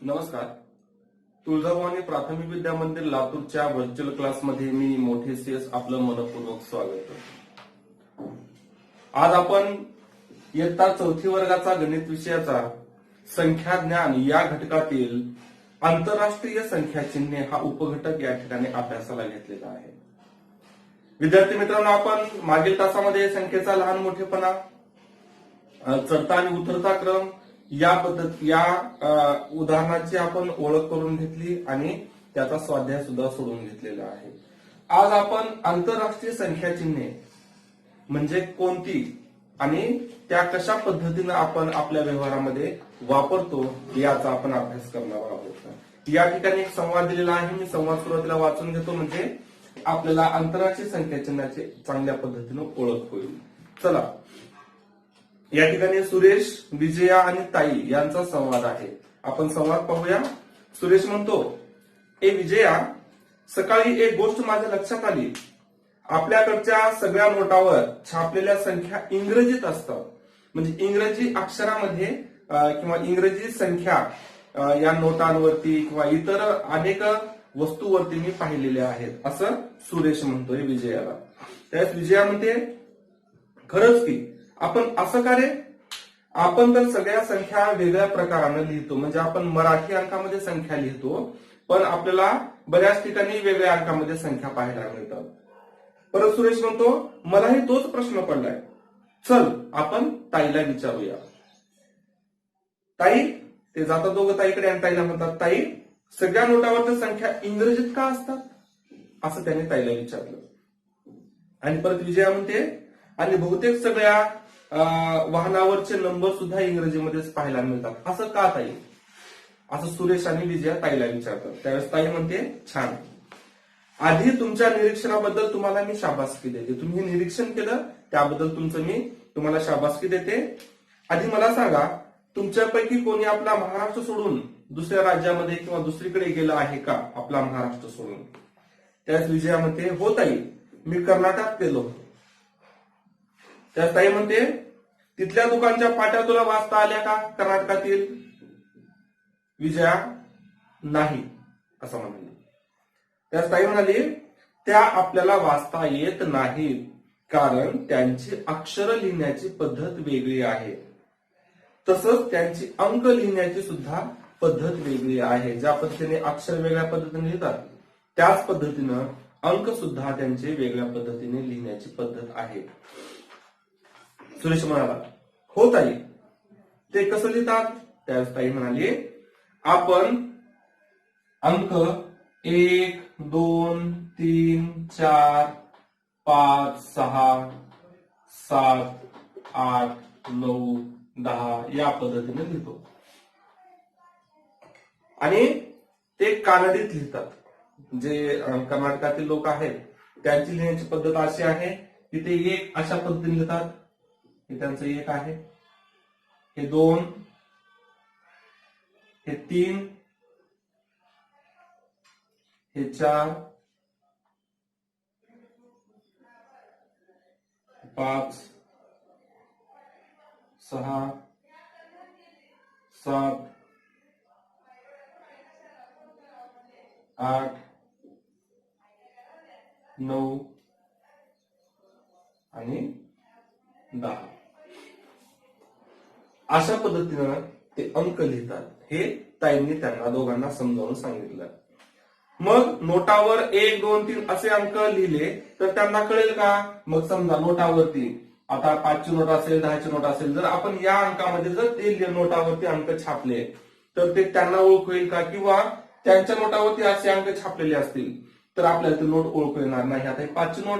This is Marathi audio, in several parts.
नमस्कार. तुळजाभवानी प्राथमिक विद्या मंदिर लातूरच्या व्हर्च्युअल क्लासमध्ये मी मोठे सीएस आपलं मनपूर्वक स्वागत करतो. आज आपण इयत्ता चौथी वर्गाचा गणित विषयाचा संख्या ज्ञान या घटकातील आंतरराष्ट्रीय संख्या चिन्हे हा उपघटक या ठिकाणी अभ्यासाला घेतलेला आहे. विद्यार्थी मित्रांनो, आपण मागील तासामध्ये संख्येचा लहान मोठेपणा, चढता आणि उतरता क्रम या उदाहरणाची आपण ओळख करून घेतली आणि त्याचा स्वाध्याय सुद्धा सोडून घेतलेला आहे. आज आपण आंतरराष्ट्रीय संख्या चिन्हे म्हणजे कोणती आणि त्या कशा पद्धतीने आपण आपल्या व्यवहारामध्ये वापरतो याचा आपण अभ्यास करणार आहोत. या ठिकाणी एक संवाद दिलेला आहे. मी संवाद सुरुवातीला वाचून घेतो म्हणजे आपल्याला आंतरराष्ट्रीय संख्या चिन्हाची चांगल्या पद्धतीने ओळख होईल. चला, या ठिकाणी सुरेश, विजया आणि ताई यांचा संवाद आहे. आपण संवाद पाहूया. सुरेश म्हणतो, ए विजया, सकाळी एक गोष्ट माझ्या लक्षात आली. आपल्याकडच्या सगळ्या नोटावर छापलेल्या संख्या इंग्रजीत असतात. म्हणजे इंग्रजी अक्षरामध्ये किंवा इंग्रजी संख्या या नोटांवरती किंवा इतर अनेक वस्तूवरती मी पाहिलेल्या आहेत, असं सुरेश म्हणतोय विजयाला. त्यावेळेस विजया म्हणते, खरंच की, आपण असं का रे? आपण तर सगळ्या संख्या वेगळ्या प्रकाराने लिहितो. म्हणजे आपण मराठी अंकामध्ये संख्या लिहितो, पण आपल्याला बऱ्याच ठिकाणी वेगळ्या अंकामध्ये संख्या पाहायला मिळतात. परत सुरेश म्हणतो, मलाही तोच प्रश्न पडलाय. चल, आपण ताईला विचारूया. ताई, ते जातात दोघं ताईकडे आणि ताईला म्हणतात, ताई, सगळ्या नोटावरच्या संख्या इंग्रजीत का असतात? असं त्याने ताईला विचारलं. आणि परत विजया म्हणते, आणि बहुतेक सगळ्या वाहनावरचे नंबर सुद्धा इंग्रजीमध्येच पाहायला मिळतात, असं का ताई? असं सुरेश आणि विजया ताईला विचारतात. त्यावेळेस ताई म्हणते, छान. आधी तुमच्या निरीक्षणाबद्दल तुम्हाला मी शाबासकी देते. तुम्ही हे निरीक्षण केलं त्याबद्दल मी तुम्हाला शाबासकी देते. आधी मला सांगा, तुमच्यापैकी कोणी आपला महाराष्ट्र सोडून दुसऱ्या राज्यामध्ये किंवा दुसरीकडे गेला आहे का, आपला महाराष्ट्र सोडून? त्यावेळेस विजया म्हणते, हो ताई, मी कर्नाटकात गेलो होतो. त्या ताई म्हणते, तिथल्या दुकानच्या पाट्या तुला वाचता आल्या का कर्नाटकातील? विजया नाही असं म्हणाली. त्या ताई म्हणाली, त्या आपल्याला वाचता येत नाहीत, कारण त्यांची अक्षर लिहिण्याची पद्धत वेगळी आहे. तसंच त्यांची अंक लिहिण्याची सुद्धा पद्धत वेगळी आहे. ज्या पद्धतीने अक्षर वेगळ्या पद्धतीने लिहितात त्याच पद्धतीनं अंक सुद्धा त्यांचे वेगळ्या पद्धतीने लिहिण्याची पद्धत आहे. सुरेश म्हणाला, हो ताई, ते कसं लिहितात? त्यावेळेस ताई म्हणाली, आपण अंक 1, 2, 3, 4, 5, 6, 7, 8, 9, 10 या पद्धतीने लिहितो. आणि ते कानडीत लिहितात. जे कर्नाटकातील लोक आहेत त्यांची लिहिण्याची पद्धत अशी आहे की ते एक अशा पद्धतीने लिहितात. हे त्यांचं एक आहे, हे 2, हे 3, हे 4, 5, 6, 7, 8, 9 आणि 10 अशा पद्धतीनं ते अंक लिहितात. हे ताईंनी त्यांना दोघांना समजावून सांगितलं. मग नोटावर 1, 2, 3 असे अंक लिहिले तर त्यांना कळेल का? मग समजा नोटावरती आता 5ची नोट असेल, 10ची नोट असेल, जर आपण या अंकामध्ये जर ते नोटावरती अंक छापले तर ते त्यांना ओळख होईल का? किंवा त्यांच्या नोटावरती असे अंक छापलेले असतील तर आपल्याला ती नोट ओळखू येणार नाही. आता ही 5ची नोट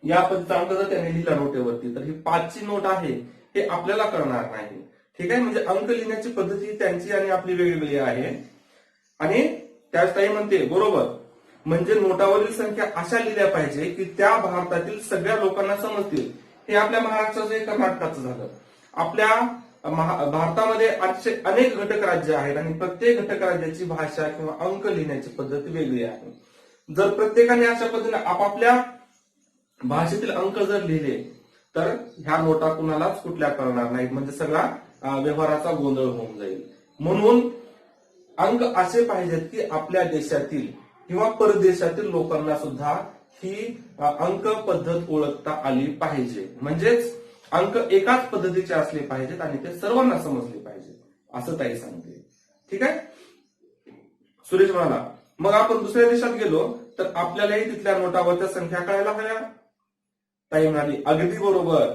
या पद्धतीचा अंक जर त्याने लिहिला नोटेवरती तर ही 5ची नोट आहे हे आपल्याला कळणार नाही. ठीक आहे, म्हणजे अंक लिहिण्याची पद्धती त्यांची आणि आपली वेगवेगळी आहे. आणि त्याच ताई म्हणते, बरोबर, म्हणजे नोटावरील संख्या अशा लिहिल्या पाहिजे की त्या भारतातील सगळ्या लोकांना समजतील. हे आपल्या महाराष्ट्राचं कर्नाटकाचं झालं. आपल्या भारतामध्ये अनेक घटक राज्य आहेत आणि प्रत्येक घटक राज्याची भाषा किंवा अंक लिहिण्याची पद्धत वेगळी आहे. जर प्रत्येकाने अशा पद्धतीने आपापल्या भाषेतील अंक जर लिहिले तर ह्या नोटा कुणालाच कुठल्या कळणार नाहीत. म्हणजे सगळा व्यवहाराचा गोंधळ होऊन जाईल. म्हणून अंक असे पाहिजेत की आपल्या देशातील किंवा परदेशातील लोकांना सुद्धा ही अंक पद्धत ओळखता आली पाहिजे. म्हणजेच अंक एकाच पद्धतीचे असले पाहिजेत आणि ते सर्वांना समजले पाहिजे असं ताई सांगते. ठीक आहे. सुरेश म्हणाला मग आपण दुसऱ्या देशात गेलो तर आपल्यालाही तिथल्या नोटावरच्या संख्या कळायला हव्या. ताई म्हणाली अगदी बरोबर.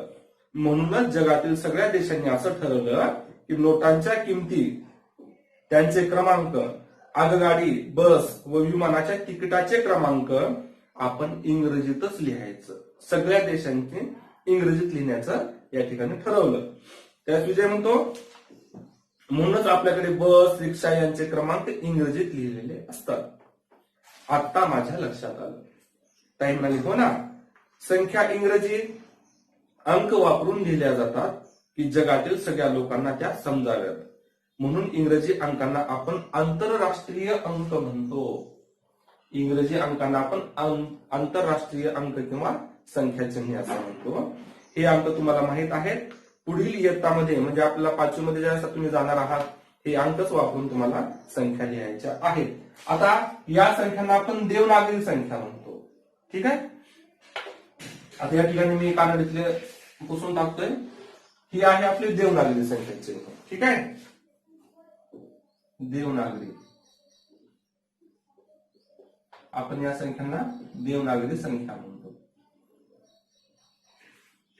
म्हणूनच जगातील सगळ्या देशांनी असं ठरवलं की नोटांच्या किमती, त्यांचे क्रमांक, आगगाडी, बस व विमानाच्या तिकिटाचे क्रमांक आपण इंग्रजीतच लिहायचं. सगळ्या देशांनी इंग्रजीत लिहिण्याचं या ठिकाणी ठरवलं. त्यास विजय म्हणतो म्हणूनच आपल्याकडे बस, रिक्षा यांचे क्रमांक इंग्रजीत लिहिलेले असतात. आता माझ्या लक्षात आलं. ताई म्हणाली हो ना, संख्या इंग्रजी अंक वापरून लिहिल्या जातात की जगातील सगळ्या लोकांना त्या समजाव्यात. म्हणून इंग्रजी अंकांना आपण आंतरराष्ट्रीय अंक म्हणतो. इंग्रजी अंकांना आपण आंतरराष्ट्रीय अंक किंवा संख्याचिन्हे असं म्हणतो. हे अंक तुम्हाला माहित आहेत. पुढील इयत्तामध्ये म्हणजे आपल्याला 5वी मध्ये ज्यावेळेस तुम्ही जाणार आहात हे अंकच वापरून तुम्हाला संख्या लिहायच्या आहेत. आता या संख्यांना आपण देवनागरी संख्या म्हणतो. ठीक आहे. आता या ठिकाणी मी कानडीतले पुसून टाकतोय. ही आहे आपली देवनागरी संख्याची. ठीक आहे. देवनागरी, आपण या संख्यांना देवनागरी संख्या म्हणतो.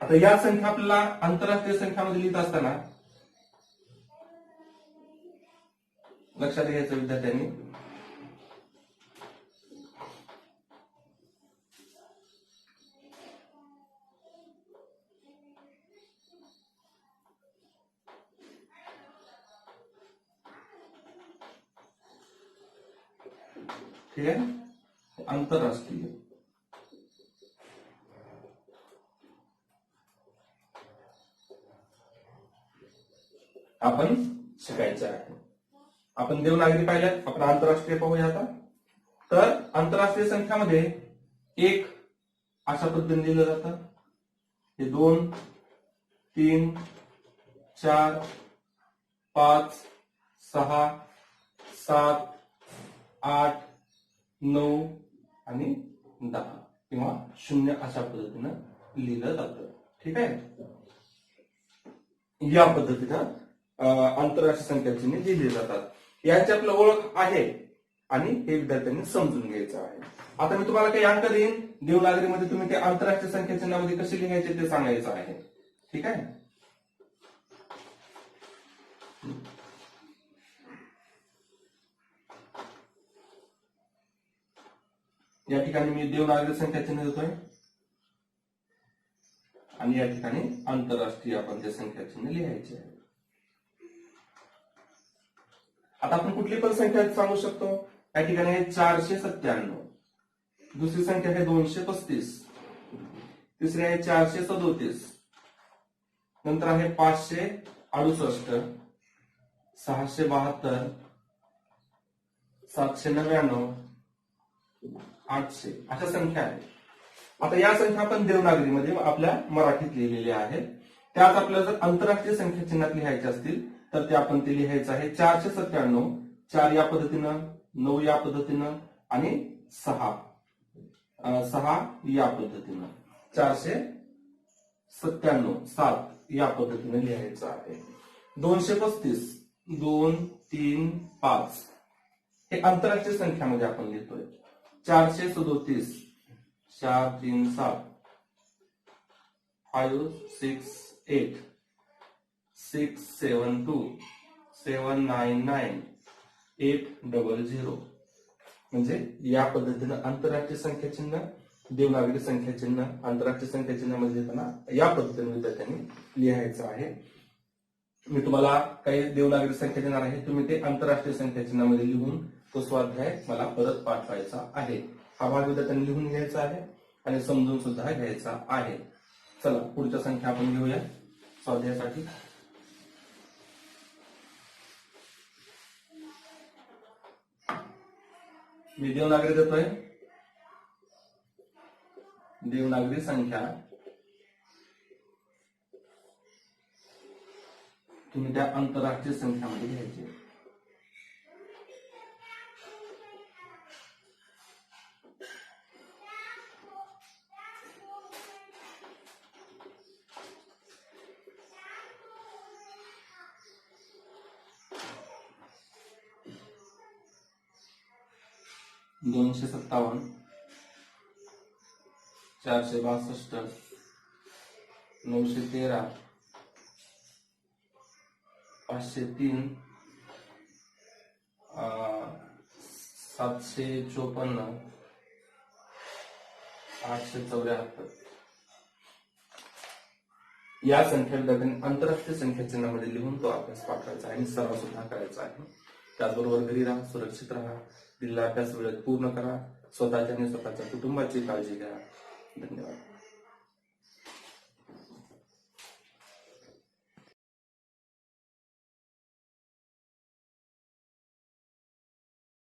आता या संख्या आपल्याला आंतरराष्ट्रीय संख्यामध्ये लिहित असताना लक्षात घ्यायचं विद्यार्थ्यांनी, ठीक आहे, आंतरराष्ट्रीय. आपण शिकायचं आहे. आपण देवनागरी पाहिल्यात, आपण आंतरराष्ट्रीय पाहूया आता. तर आंतरराष्ट्रीय संख्यामध्ये एक अशा पद्धतीने लिहिलं जातं. हे 2, 3, 4, 5, 6, 7, 8, 9 आणि 10 किंवा 0 अशा पद्धतीनं लिहिलं जातं. ठीक आहे. या पद्धतीनं आंतरराष्ट्रीय संख्याचिन्हे लिहिली जातात. यांची आपल्याला ओळख आहे आणि हे विद्यार्थ्यांनी समजून घ्यायचं आहे. आता मी तुम्हाला काही अंक देईन, देवनागरीमध्ये तुम्ही ते आंतरराष्ट्रीय संख्याचिन्हामध्ये कसे लिहायचे ते सांगायचं आहे. ठीक आहे. या ठिकाणी मी देवनागरी संख्याचिन्ह देतोय आणि या ठिकाणी आंतरराष्ट्रीय आपण ते संख्याचिन्ह लिहायचे आहे. आता आपण कुठली पण संख्या सांगू शकतो. या ठिकाणी आहे 497, दुसरी संख्या आहे 235, तिसरी आहे 437, नंतर आहे 568, 672, 799, 800 अशा संख्या आहेत. आता या संख्या आपण देवनागरीमध्ये आपल्या मराठीत लिहिलेल्या आहेत. त्याच आपल्याला जर आंतरराष्ट्रीय संख्या चिन्हात लिहायच्या असतील तर ते आपण ते लिहायचं आहे 497, 4 या पद्धतीनं, 9 या पद्धतीनं आणि 6 या पद्धतीनं, 497 7 या पद्धतीने लिहायचं आहे. 235 2, 3, 5 हे आंतरराष्ट्रीय संख्यामध्ये आपण लिहितोय. 437 4, 3, 7 5, 6, 8 6, 7, 2 7, 9, 9 8, 00 म्हणजे या पद्धतीनं आंतरराष्ट्रीय संख्याचिन्ह, देवनागरी संख्याचिन्ह, आंतरराष्ट्रीय संख्याचिन्हामध्ये लिहिताना या पद्धतीने विद्यार्थ्यांनी लिहायचं आहे. मी तुम्हाला काही देवनागरी संख्या देणार आहे, तुम्ही ते आंतरराष्ट्रीय संख्याचिन्हामध्ये लिहून तो स्वाध्याय मला परत पाठवायचा आहे. हा भाग विद्यार्थ्यांनी लिहून घ्यायचा आहे आणि समजून सुद्धा घ्यायचा आहे. चला पुढच्या संख्या आपण घेऊया स्वाध्यायासाठी. मी देवनागरी देतोय. देवनागरी संख्या तुम्ही त्या आंतरराष्ट्रीय संख्यामध्ये घ्यायची. 257 462 913 503 754 874 या संख्या विद्यार्थ्यांनी आंतरराष्ट्रीय संख्या चिन्हामध्ये लिहून तो अभ्यास पाठवायचा आहे आणि सराव सुद्धा करायचा आहे. त्याचबरोबर घरी राहा, सुरक्षित राहा, दिलेला अभ्यास वेळेत पूर्ण करा, स्वतःच्या आणि स्वतःच्या कुटुंबाची काळजी घ्या. धन्यवाद.